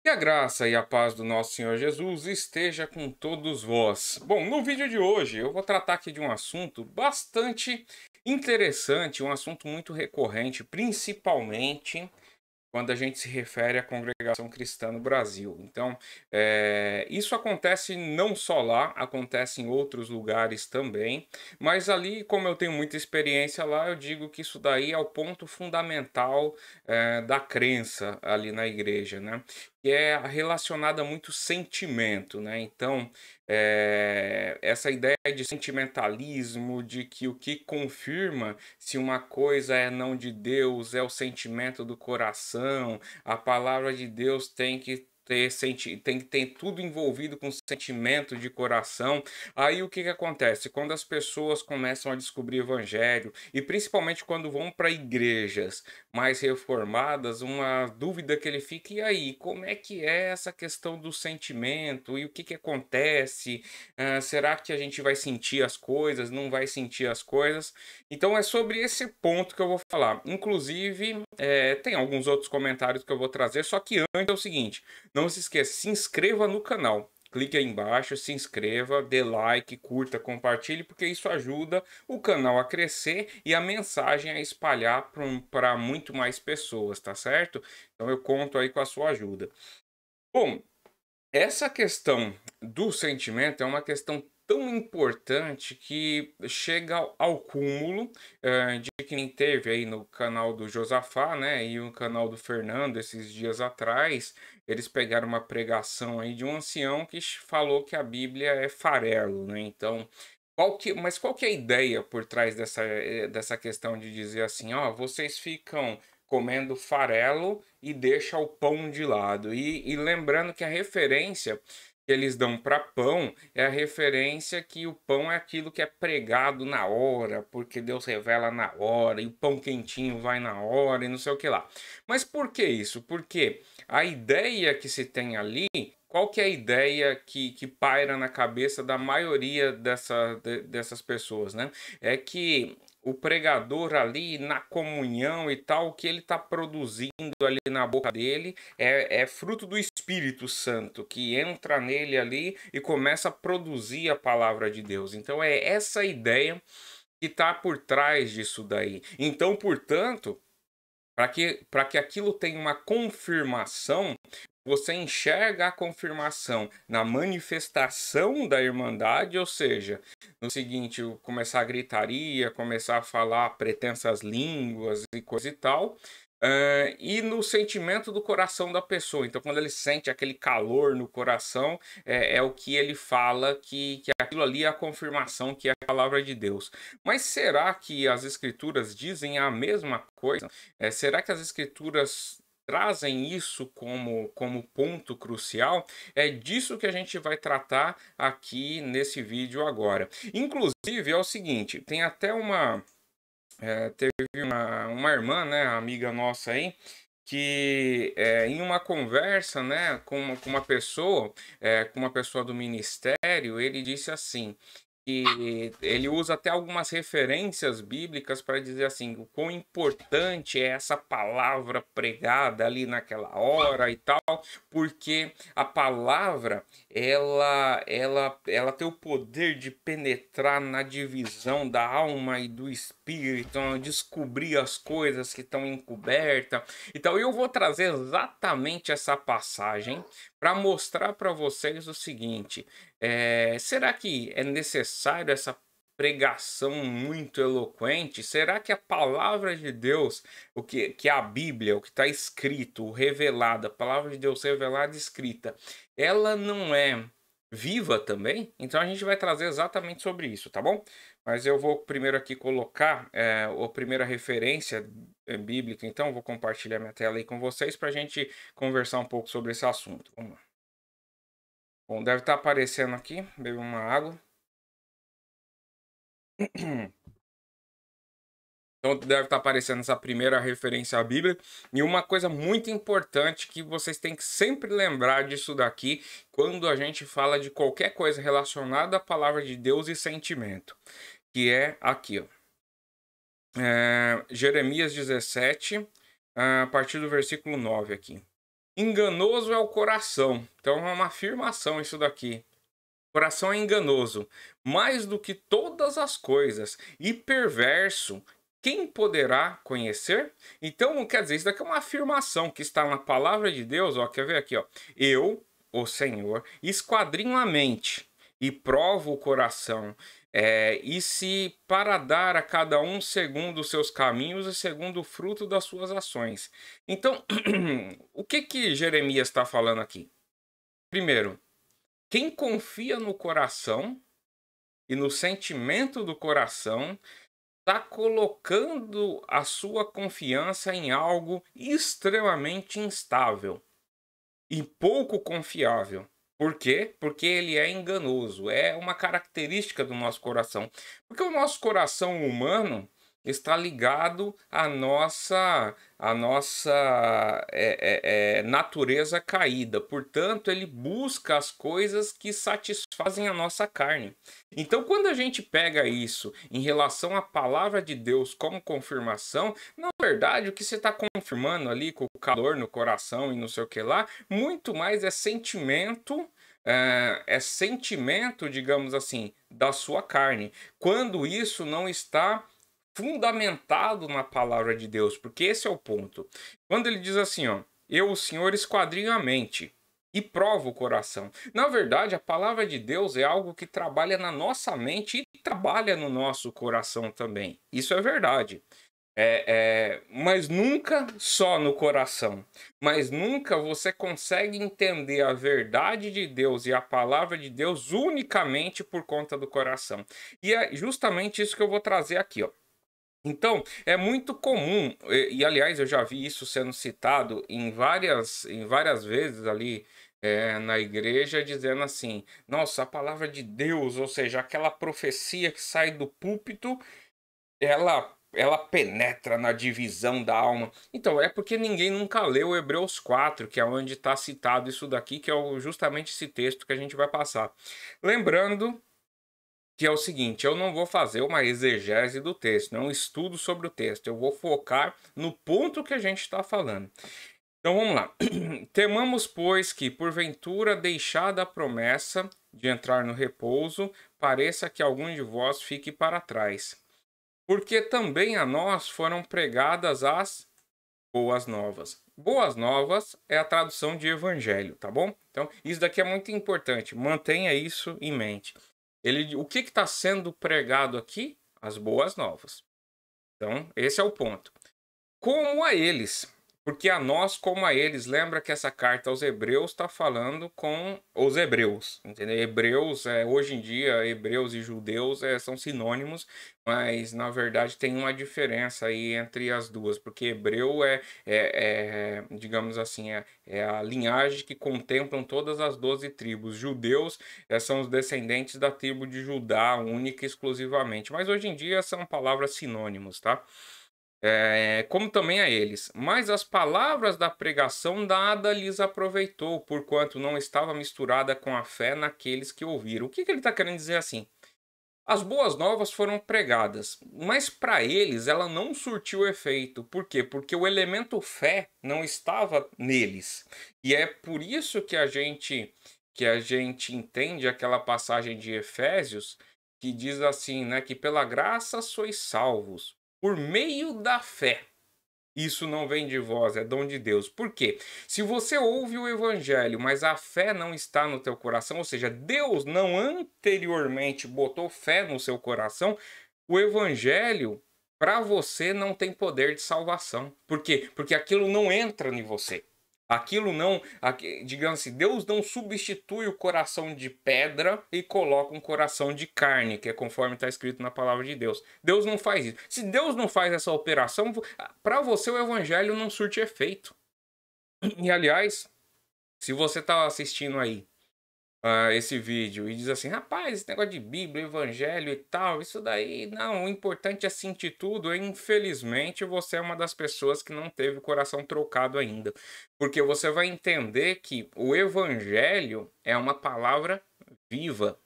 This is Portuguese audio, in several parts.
Que a graça e a paz do nosso Senhor Jesus esteja com todos vós. Bom, no vídeo de hoje eu vou tratar aqui de um assunto bastante interessante, um assunto muito recorrente, principalmente quando a gente se refere à congregação cristã no Brasil. Então, isso acontece não só lá, acontece em outros lugares também, mas ali, como eu tenho muita experiência lá, eu digo que isso daí é o ponto fundamental, da crença ali na igreja, né? Que é relacionada a muito sentimento, né? Então, essa ideia de sentimentalismo, de que o que confirma se uma coisa é não de Deus, é o sentimento do coração, a palavra de Deus tem que ter tudo envolvido com sentimento de coração. Aí o que que acontece? Quando as pessoas começam a descobrir o evangelho, e principalmente quando vão para igrejas mais reformadas, uma dúvida que ele fica, e aí, como é que é essa questão do sentimento? E o que que acontece? Será que a gente vai sentir as coisas? Não vai sentir as coisas? Então é sobre esse ponto que eu vou falar. Inclusive, tem alguns outros comentários que eu vou trazer, só que antes é o seguinte: não se esqueça, se inscreva no canal. Clique aí embaixo, se inscreva, dê like, curta, compartilhe, porque isso ajuda o canal a crescer e a mensagem a espalhar para muito mais pessoas, tá certo? Então eu conto aí com a sua ajuda. Bom, essa questão do sentimento é uma questão tão importante que chega ao cúmulo, de que nem teve aí no canal do Josafá, né, e o canal do Fernando esses dias atrás, eles pegaram uma pregação aí de um ancião que falou que a Bíblia é farelo, né? Então, qual que é a ideia por trás dessa questão de dizer assim, ó, vocês ficam comendo farelo e deixa o pão de lado. E lembrando que a referência que eles dão para pão é a referência que o pão é aquilo que é pregado na hora, porque Deus revela na hora, e o pão quentinho vai na hora, e não sei o que lá. Mas por que isso? Porque a ideia que se tem ali, qual que é a ideia que paira na cabeça da maioria dessas pessoas, né? É que o pregador ali na comunhão e tal, o que ele está produzindo ali na boca dele é fruto do Espírito Santo que entra nele ali e começa a produzir a palavra de Deus. Então é essa ideia que está por trás disso daí. Então, portanto, para que aquilo tenha uma confirmação, você enxerga a confirmação na manifestação da irmandade, ou seja, no seguinte, começar a gritaria, começar a falar pretensas línguas e coisa e tal, e no sentimento do coração da pessoa. Então, quando ele sente aquele calor no coração, é o que ele fala que aquilo ali é a confirmação que é a palavra de Deus. Mas será que as escrituras dizem a mesma coisa? Será que as escrituras trazem isso como ponto crucial? É disso que a gente vai tratar aqui nesse vídeo agora. Inclusive, é o seguinte, tem até teve uma irmã, né, amiga nossa aí, que em uma conversa, né, com uma pessoa do ministério, ele disse assim, que ele usa até algumas referências bíblicas para dizer assim, o quão importante é essa palavra pregada ali naquela hora e tal, porque a palavra ela tem o poder de penetrar na divisão da alma e do espírito, então, descobrir as coisas que estão encobertas. Então eu vou trazer exatamente essa passagem para mostrar para vocês o seguinte: será que é necessário essa pregação muito eloquente? Será que a palavra de Deus, que é a Bíblia, o que está escrito, o revelado, a palavra de Deus revelada e escrita, ela não é viva também? Então a gente vai trazer exatamente sobre isso, tá bom? Mas eu vou primeiro aqui colocar a primeira referência bíblica, então vou compartilhar minha tela aí com vocês para a gente conversar um pouco sobre esse assunto. Vamos lá. Bom, deve estar aparecendo aqui, beber uma água. Então deve estar aparecendo essa primeira referência à Bíblia. E uma coisa muito importante que vocês têm que sempre lembrar disso daqui quando a gente fala de qualquer coisa relacionada à palavra de Deus e sentimento, que é aqui, ó. Jeremias 17, a partir do versículo 9 aqui. Enganoso é o coração. Então é uma afirmação isso daqui. O coração é enganoso, mais do que todas as coisas, e perverso. Quem poderá conhecer? Então, quer dizer, isso daqui é uma afirmação que está na palavra de Deus, ó, quer ver aqui, ó. Eu, o Senhor, esquadrinho a mente e provo o coração, e se para dar a cada um segundo os seus caminhos e segundo o fruto das suas ações. Então, o que que Jeremias está falando aqui? Primeiro, quem confia no coração e no sentimento do coração está colocando a sua confiança em algo extremamente instável e pouco confiável. Por quê? Porque ele é enganoso. É uma característica do nosso coração. Porque o nosso coração humano está ligado à nossa natureza caída. Portanto, ele busca as coisas que satisfazem a nossa carne. Então, quando a gente pega isso em relação à palavra de Deus como confirmação, na verdade, o que você está confirmando ali com o calor no coração e não sei o que lá, muito mais é sentimento, sentimento, digamos assim, da sua carne. Quando isso não está fundamentado na palavra de Deus, porque esse é o ponto. Quando ele diz assim, ó, eu, o Senhor, esquadrinho a mente e provo o coração. Na verdade, a palavra de Deus é algo que trabalha na nossa mente e trabalha no nosso coração também. Isso é verdade. Mas nunca só no coração. Mas nunca você consegue entender a verdade de Deus e a palavra de Deus unicamente por conta do coração. E é justamente isso que eu vou trazer aqui, ó. Então, é muito comum, aliás eu já vi isso sendo citado em várias vezes ali na igreja, dizendo assim: nossa, a palavra de Deus, ou seja, aquela profecia que sai do púlpito, ela penetra na divisão da alma. Então, é porque ninguém nunca leu Hebreus 4, que é onde está citado isso daqui, que é justamente esse texto que a gente vai passar. Lembrando que é o seguinte, eu não vou fazer uma exegese do texto, não estudo sobre o texto, eu vou focar no ponto que a gente está falando. Então vamos lá. Temamos, pois, que, porventura, deixada a promessa de entrar no repouso, pareça que algum de vós fique para trás. Porque também a nós foram pregadas as boas novas. Boas novas é a tradução de evangelho, tá bom? Então, isso daqui é muito importante, mantenha isso em mente. O que está sendo pregado aqui? As boas novas. Então, esse é o ponto. Como a eles, porque a nós, como a eles, lembra que essa carta aos Hebreus está falando com os hebreus, entendeu? Hebreus, hoje em dia, hebreus e judeus são sinônimos, mas na verdade tem uma diferença aí entre as duas, porque hebreu digamos assim, é a linhagem que contemplam todas as 12 tribos. Judeus são os descendentes da tribo de Judá, única e exclusivamente, mas hoje em dia são palavras sinônimos, tá? Como também a eles. Mas as palavras da pregação nada lhes aproveitou, porquanto não estava misturada com a fé naqueles que ouviram. O que ele está querendo dizer assim? As boas novas foram pregadas, mas para eles ela não surtiu efeito. Por quê? Porque o elemento fé não estava neles. E é por isso que a gente entende aquela passagem de Efésios que diz assim, né, que pela graça sois salvos por meio da fé. Isso não vem de vós, é dom de Deus. Por quê? Se você ouve o evangelho, mas a fé não está no teu coração, ou seja, Deus não anteriormente botou fé no seu coração, o evangelho para você não tem poder de salvação. Por quê? Porque aquilo não entra em você. Aquilo não, digamos assim, Deus não substitui o coração de pedra e coloca um coração de carne, que é conforme está escrito na palavra de Deus. Deus não faz isso. Se Deus não faz essa operação, para você o evangelho não surte efeito. E aliás, se você está assistindo aí esse vídeo e diz assim, rapaz, esse negócio de Bíblia, Evangelho e tal, isso daí, não, o importante é sentir tudo. Infelizmente, você é uma das pessoas que não teve o coração trocado ainda, porque você vai entender que o Evangelho é uma palavra viva.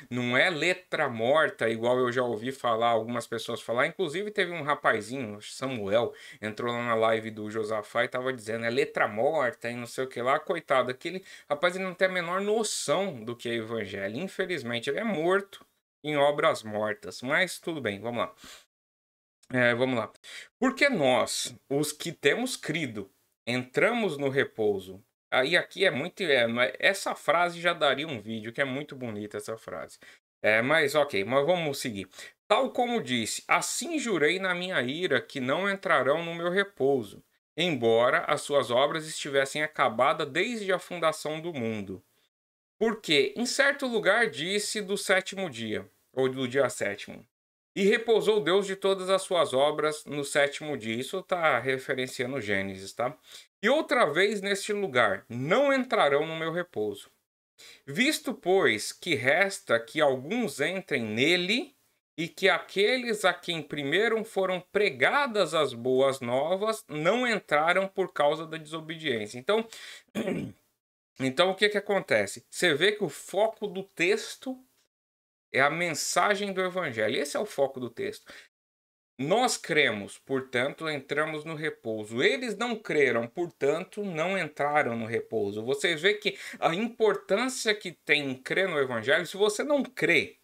Não é letra morta, igual eu já ouvi falar, algumas pessoas falar. Inclusive, teve um rapazinho, Samuel, entrou lá na live do Josafá e tava dizendo, é letra morta e não sei o que lá. Coitado, aquele rapaz ele não tem a menor noção do que é evangelho. Infelizmente, ele é morto em obras mortas. Mas tudo bem, vamos lá. Vamos lá. Porque nós, os que temos crido, entramos no repouso. Aí aqui é muito. Essa frase já daria um vídeo, que é muito bonita essa frase. Mas ok, mas vamos seguir. Tal como disse, assim jurei na minha ira que não entrarão no meu repouso, embora as suas obras estivessem acabadas desde a fundação do mundo. Porque em certo lugar disse do sétimo dia, ou do dia sétimo. E repousou Deus de todas as suas obras no sétimo dia. Isso está referenciando Gênesis, tá? E outra vez neste lugar, não entrarão no meu repouso. Visto, pois, que resta que alguns entrem nele, e que aqueles a quem primeiro foram pregadas as boas novas não entraram por causa da desobediência. Então o que acontece? Você vê que o foco do texto é a mensagem do evangelho. Esse é o foco do texto. Nós cremos, portanto, entramos no repouso. Eles não creram, portanto, não entraram no repouso. Você vê que a importância que tem em crer no evangelho, se você não crê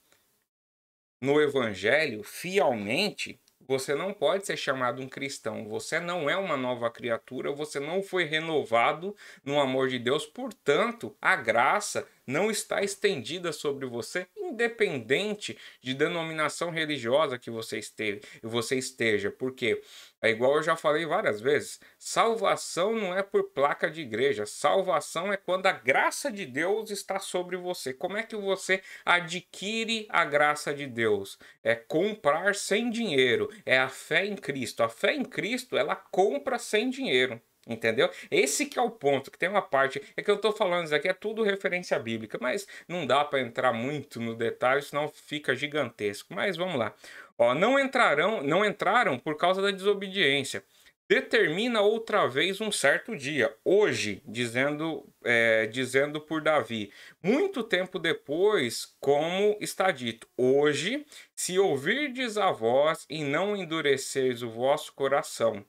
no evangelho fielmente, você não pode ser chamado um cristão. Você não é uma nova criatura, você não foi renovado no amor de Deus. Portanto, a graça não está estendida sobre você, independente de denominação religiosa que você esteja. Porque é igual eu já falei várias vezes, salvação não é por placa de igreja. Salvação é quando a graça de Deus está sobre você. Como é que você adquire a graça de Deus? É comprar sem dinheiro, é a fé em Cristo. A fé em Cristo, ela compra sem dinheiro. Entendeu? Esse que é o ponto, que tem uma parte, é que eu tô falando, isso aqui é tudo referência bíblica, mas não dá para entrar muito no detalhe, senão fica gigantesco. Mas vamos lá. Ó, não entraram por causa da desobediência. Determina outra vez um certo dia, hoje, dizendo por Davi, muito tempo depois, como está dito, hoje, se ouvirdes a voz e não endureceis o vosso coração.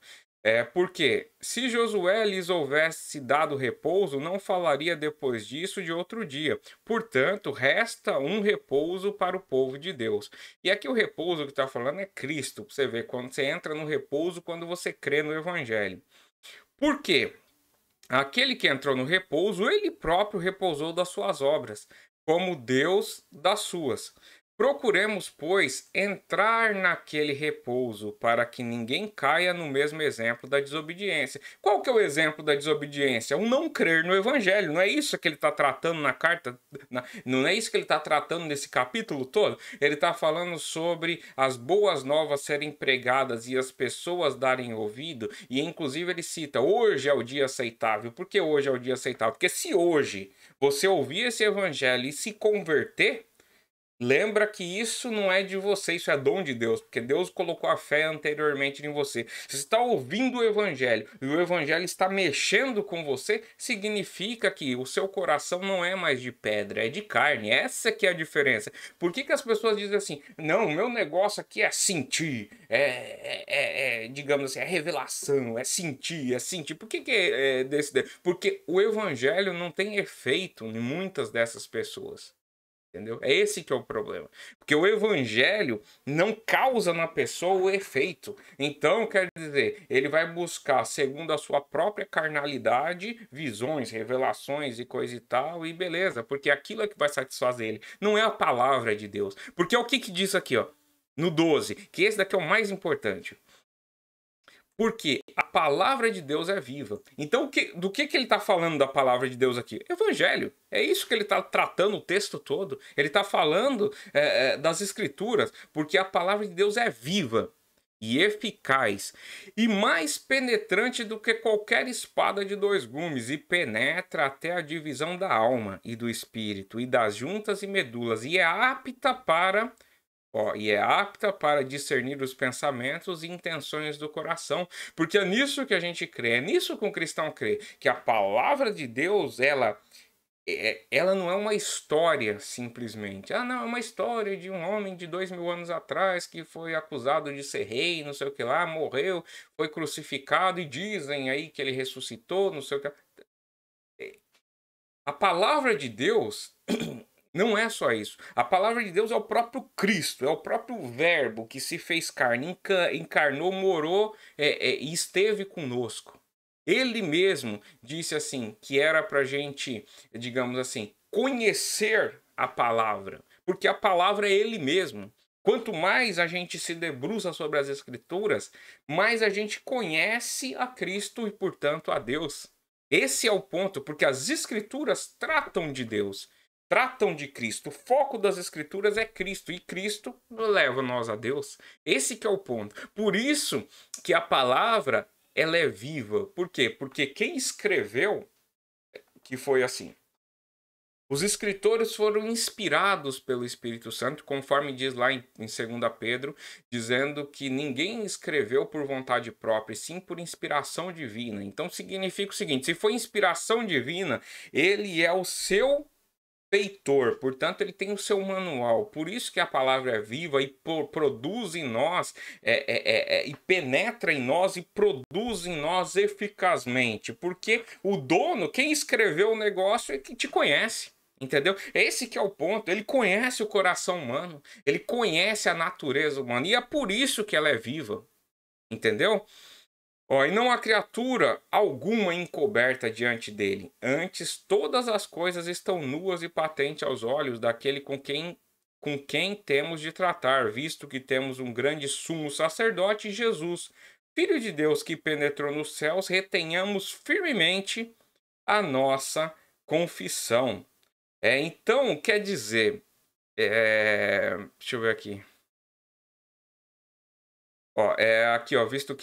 Porque se Josué lhes houvesse dado repouso, não falaria depois disso de outro dia. Portanto, resta um repouso para o povo de Deus. E aqui o repouso que está falando é Cristo. Você vê, quando você entra no repouso, quando você crê no Evangelho. Por quê? Aquele que entrou no repouso, ele próprio repousou das suas obras, como Deus das suas. Procuremos, pois, entrar naquele repouso, para que ninguém caia no mesmo exemplo da desobediência. Qual que é o exemplo da desobediência? O não crer no evangelho. Não é isso que ele está tratando na carta? Não é isso que ele está tratando nesse capítulo todo? Ele está falando sobre as boas novas serem pregadas e as pessoas darem ouvido. E inclusive ele cita, hoje é o dia aceitável. Por que hoje é o dia aceitável? Porque se hoje você ouvir esse evangelho e se converter, lembra que isso não é de você, isso é dom de Deus, porque Deus colocou a fé anteriormente em você. Se você está ouvindo o Evangelho e o Evangelho está mexendo com você, significa que o seu coração não é mais de pedra, é de carne. Essa que é a diferença. Por que as pessoas dizem assim, não, o meu negócio aqui é sentir, digamos assim, é revelação, é sentir, é sentir. Por que é desse? Porque o Evangelho não tem efeito em muitas dessas pessoas. Entendeu? É esse que é o problema. Porque o evangelho não causa na pessoa o efeito. Então, quer dizer, ele vai buscar, segundo a sua própria carnalidade, visões, revelações e coisa e tal, e beleza, porque aquilo é que vai satisfazer ele. Não é a palavra de Deus. Porque é o que diz aqui, ó, no 12, que esse daqui é o mais importante. Porque a palavra de Deus é viva. Então, do que ele está falando da palavra de Deus aqui? Evangelho. É isso que ele está tratando o texto todo. Ele está falando das Escrituras, porque a palavra de Deus é viva e eficaz e mais penetrante do que qualquer espada de dois gumes e penetra até a divisão da alma e do espírito e das juntas e medulas e é apta para discernir os pensamentos e intenções do coração, porque é nisso que a gente crê, é nisso que um cristão crê, que a palavra de Deus, ela ela não é uma história simplesmente. Ah, não, é uma história de um homem de 2000 anos atrás que foi acusado de ser rei, não sei o que lá, morreu, foi crucificado e dizem aí que ele ressuscitou, não sei o que. A palavra de Deus não é só isso. A palavra de Deus é o próprio Cristo, é o próprio Verbo que se fez carne, encarnou, morou e esteve conosco. Ele mesmo disse assim que era para a gente, digamos assim, conhecer a palavra, porque a palavra é Ele mesmo. Quanto mais a gente se debruça sobre as Escrituras, mais a gente conhece a Cristo e, portanto, a Deus. Esse é o ponto, porque as Escrituras tratam de Deus, tratam de Cristo. O foco das Escrituras é Cristo, e Cristo leva nós a Deus. Esse que é o ponto. Por isso que a palavra ela é viva. Por quê? Porque quem escreveu, que foi assim, os escritores foram inspirados pelo Espírito Santo, conforme diz lá em 2 Pedro, dizendo que ninguém escreveu por vontade própria, e sim por inspiração divina. Então significa o seguinte: se foi inspiração divina, ele é o seu feitor, portanto ele tem o seu manual. Por isso que a palavra é viva e produz em nós, e penetra em nós e produz em nós eficazmente, porque o dono, quem escreveu o negócio, é que te conhece. Entendeu? Esse que é o ponto. Ele conhece o coração humano, ele conhece a natureza humana, e é por isso que ela é viva. Entendeu? Ó, e não há criatura alguma encoberta diante dele. Antes, todas as coisas estão nuas e patentes aos olhos daquele com quem temos de tratar, visto que temos um grande sumo sacerdote, Jesus, Filho de Deus que penetrou nos céus, retenhamos firmemente a nossa confissão. Então, quer dizer, deixa eu ver aqui. Ó, aqui, ó, visto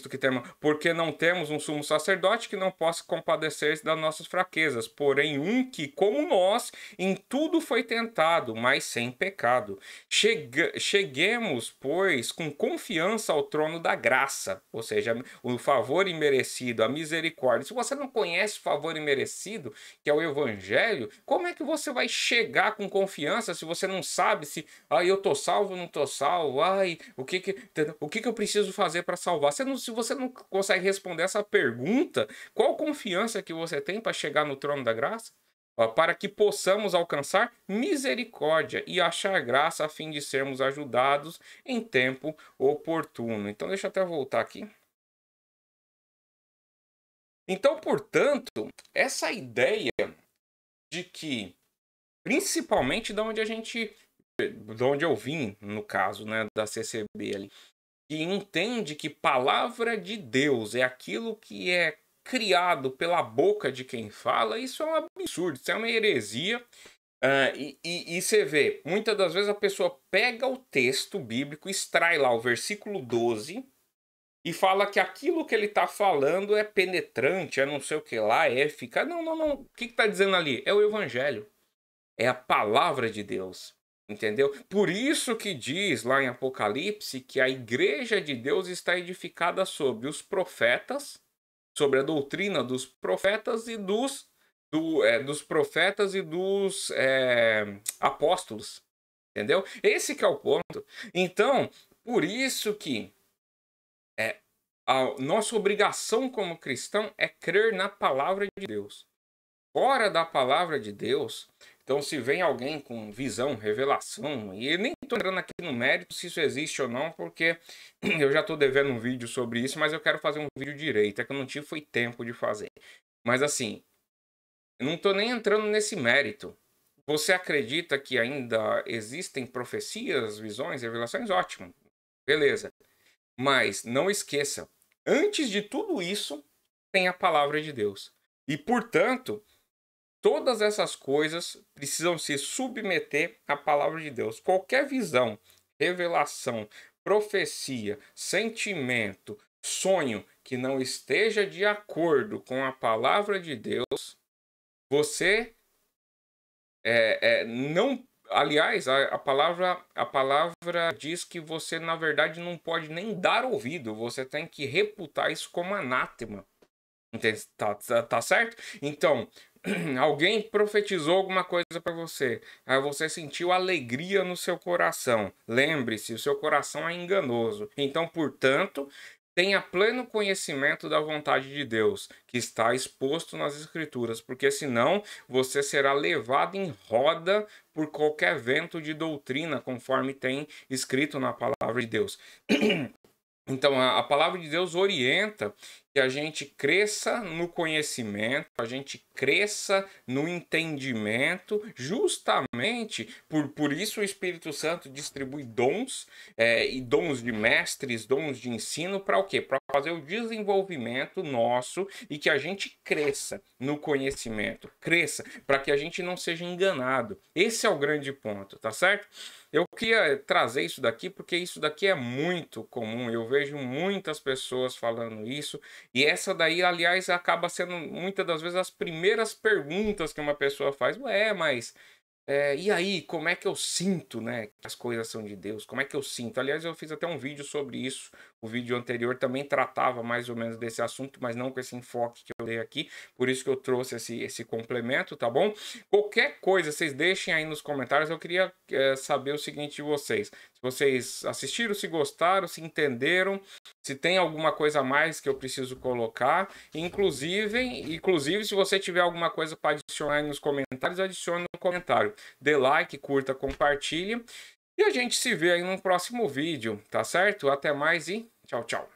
que temos, porque não temos um sumo sacerdote que não possa compadecer-se das nossas fraquezas, porém um que, como nós, em tudo foi tentado, mas sem pecado. Cheguemos, pois, com confiança ao trono da graça, ou seja, o favor imerecido, a misericórdia. Se você não conhece o favor imerecido, que é o evangelho, como é que você vai chegar com confiança se você não sabe se, eu tô salvo ou não tô salvo? O que eu preciso fazer para salvar? Se você não consegue responder essa pergunta, qual confiança que você tem para chegar no trono da graça? Ó, para que possamos alcançar misericórdia e achar graça a fim de sermos ajudados em tempo oportuno. Então, deixa eu até voltar aqui. Então, portanto, essa ideia de que, principalmente de onde eu vim, no caso, né, da CCB ali, que entende que palavra de Deus é aquilo que é criado pela boca de quem fala, isso é um absurdo, isso é uma heresia. E você vê, muitas das vezes a pessoa pega o texto bíblico, extrai lá o versículo 12 e fala que aquilo que ele está falando é penetrante, é não sei o que lá, é eficaz. Não, não, não. O que está dizendo ali? É o evangelho. É a palavra de Deus. Entendeu? Por isso que diz lá em Apocalipse que a igreja de Deus está edificada sobre os profetas, sobre a doutrina dos profetas e dos apóstolos. Entendeu? Esse que é o ponto. Então, por isso que a nossa obrigação como cristão é crer na palavra de Deus. Fora da palavra de Deus, então se vem alguém com visão, revelação, e eu nem estou entrando aqui no mérito se isso existe ou não, porque eu já estou devendo um vídeo sobre isso, mas eu quero fazer um vídeo direito, é que eu não tive tempo de fazer. Mas assim, eu não estou nem entrando nesse mérito. Você acredita que ainda existem profecias, visões, revelações? Ótimo, beleza. Mas não esqueça, antes de tudo isso, tem a palavra de Deus. E, portanto, todas essas coisas precisam se submeter à palavra de Deus. Qualquer visão, revelação, profecia, sentimento, sonho que não esteja de acordo com a palavra de Deus, você não. Aliás, a palavra diz que você, na verdade, não pode nem dar ouvido, você tem que reputar isso como anátema. Tá certo? Então, alguém profetizou alguma coisa para você, aí você sentiu alegria no seu coração. Lembre-se, o seu coração é enganoso. Então, portanto, tenha pleno conhecimento da vontade de Deus, que está exposto nas Escrituras, porque senão você será levado em roda por qualquer vento de doutrina, conforme tem escrito na palavra de Deus. Então, a palavra de Deus orienta que a gente cresça no conhecimento, a gente cresça no entendimento, justamente por isso o Espírito Santo distribui dons, e dons de mestres, dons de ensino, para o quê? Para fazer o desenvolvimento nosso e que a gente cresça no conhecimento, cresça, para que a gente não seja enganado. Esse é o grande ponto, tá certo? Eu queria trazer isso daqui porque isso daqui é muito comum. Eu vejo muitas pessoas falando isso. E essa daí, aliás, acaba sendo muitas das vezes as primeiras perguntas que uma pessoa faz. Ué, mas e aí, como é que eu sinto, né, que as coisas são de Deus? Como é que eu sinto? Aliás, eu fiz até um vídeo sobre isso. O vídeo anterior também tratava mais ou menos desse assunto, mas não com esse enfoque que eu dei aqui. Por isso que eu trouxe esse complemento, tá bom? Qualquer coisa, vocês deixem aí nos comentários. Eu queria saber o seguinte de vocês. Se vocês assistiram, se gostaram, se entenderam, se tem alguma coisa a mais que eu preciso colocar. Inclusive, se você tiver alguma coisa para adicionar aí nos comentários, adicione no comentário. Dê like, curta, compartilhe. E a gente se vê aí no próximo vídeo, tá certo? Até mais e tchau, tchau.